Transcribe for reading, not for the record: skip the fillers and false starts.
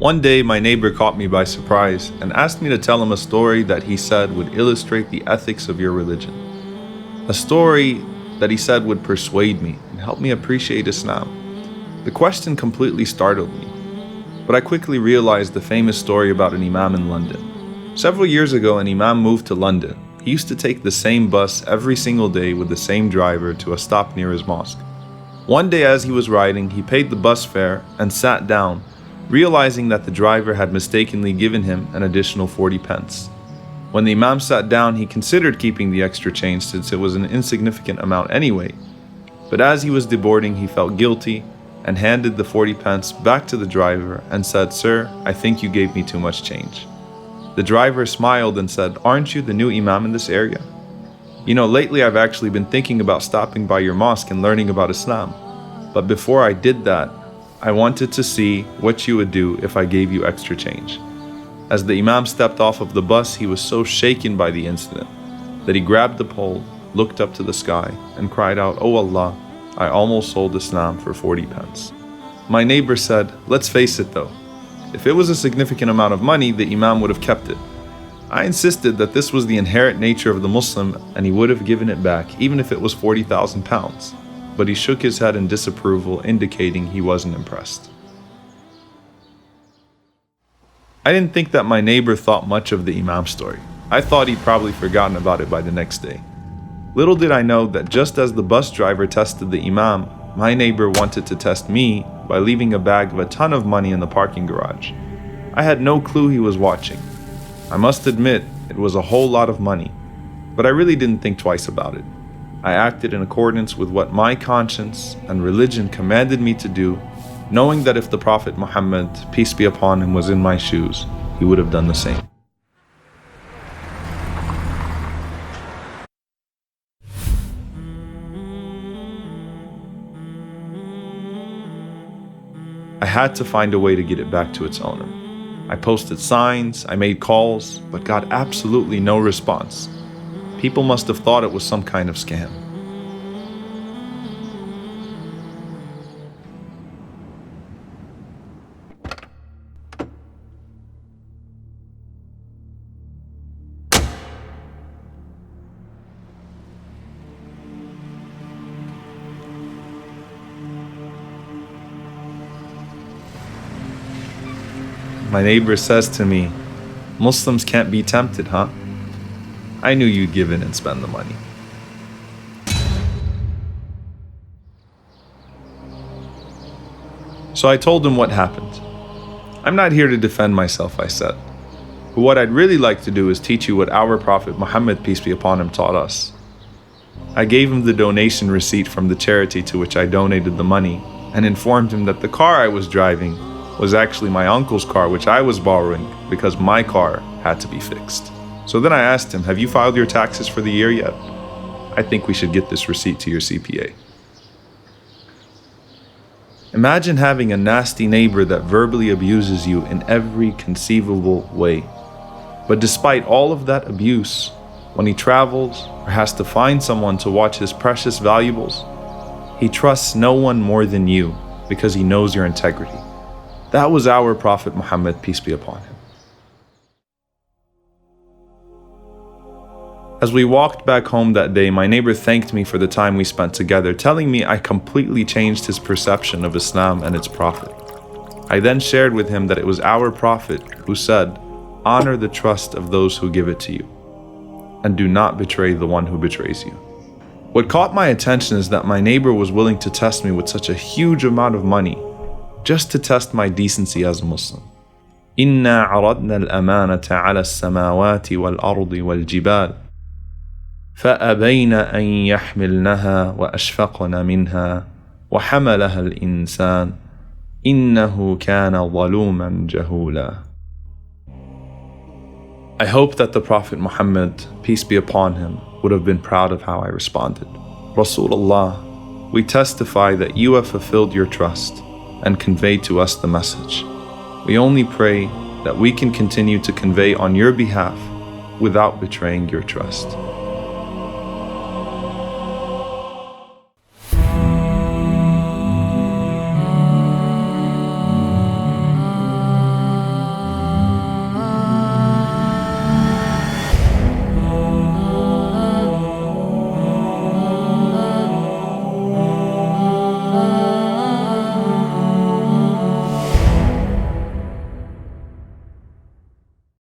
One day, my neighbor caught me by surprise and asked me to tell him a story that he said would illustrate the ethics of your religion. A story that he said would persuade me and help me appreciate Islam. The question completely startled me, but I quickly realized the famous story about an imam in London. Several years ago, an imam moved to London. He used to take the same bus every single day with the same driver to a stop near his mosque. One day as he was riding, he paid the bus fare and sat down, realizing that the driver had mistakenly given him an additional 40 pence. When the imam sat down, he considered keeping the extra change since it was an insignificant amount anyway. But as he was deboarding, he felt guilty and handed the 40 pence back to the driver and said, "Sir, I think you gave me too much change." The driver smiled and said, "Aren't you the new imam in this area? You know, lately I've actually been thinking about stopping by your mosque and learning about Islam. But before I did that, I wanted to see what you would do if I gave you extra change." As the imam stepped off of the bus, he was so shaken by the incident that he grabbed the pole, looked up to the sky, and cried out, "Oh Allah, I almost sold Islam for 40 pence. My neighbor said, "Let's face it though, if it was a significant amount of money, the imam would have kept it." I insisted that this was the inherent nature of the Muslim and he would have given it back even if it was 40,000 pounds. But he shook his head in disapproval, indicating he wasn't impressed. I didn't think that my neighbor thought much of the imam story. I thought he'd probably forgotten about it by the next day. Little did I know that just as the bus driver tested the imam, my neighbor wanted to test me by leaving a bag of a ton of money in the parking garage. I had no clue he was watching. I must admit, it was a whole lot of money, but I really didn't think twice about it. I acted in accordance with what my conscience and religion commanded me to do, knowing that if the Prophet Muhammad, peace be upon him, was in my shoes, he would have done the same. I had to find a way to get it back to its owner. I posted signs, I made calls, but got absolutely no response. People must have thought it was some kind of scam. My neighbor says to me, "Muslims can't be tempted, huh? I knew you'd give in and spend the money." So I told him what happened. "I'm not here to defend myself," I said. "But what I'd really like to do is teach you what our Prophet Muhammad, peace be upon him, taught us." I gave him the donation receipt from the charity to which I donated the money and informed him that the car I was driving was actually my uncle's car, which I was borrowing because my car had to be fixed. So then I asked him, "Have you filed your taxes for the year yet? I think we should get this receipt to your CPA." Imagine having a nasty neighbor that verbally abuses you in every conceivable way. But despite all of that abuse, when he travels or has to find someone to watch his precious valuables, he trusts no one more than you because he knows your integrity. That was our Prophet Muhammad, peace be upon him. As we walked back home that day, my neighbor thanked me for the time we spent together, telling me I completely changed his perception of Islam and its Prophet. I then shared with him that it was our Prophet who said, "Honor the trust of those who give it to you, and do not betray the one who betrays you." What caught my attention is that my neighbor was willing to test me with such a huge amount of money, just to test my decency as a Muslim. إِنَّا عَرَضْنَا الْأَمَانَةَ عَلَى السَّمَاوَاتِ وَالْأَرْضِ وَالْجِبَالِ فأبين أن يحملنها وأشفقن منها وحملها الإنسان إنه كان ظلوما جهولا. I hope that the Prophet Muhammad, peace be upon him, would have been proud of how I responded. Rasulullah, we testify that you have fulfilled your trust and conveyed to us the message. We only pray that we can continue to convey on your behalf without betraying your trust.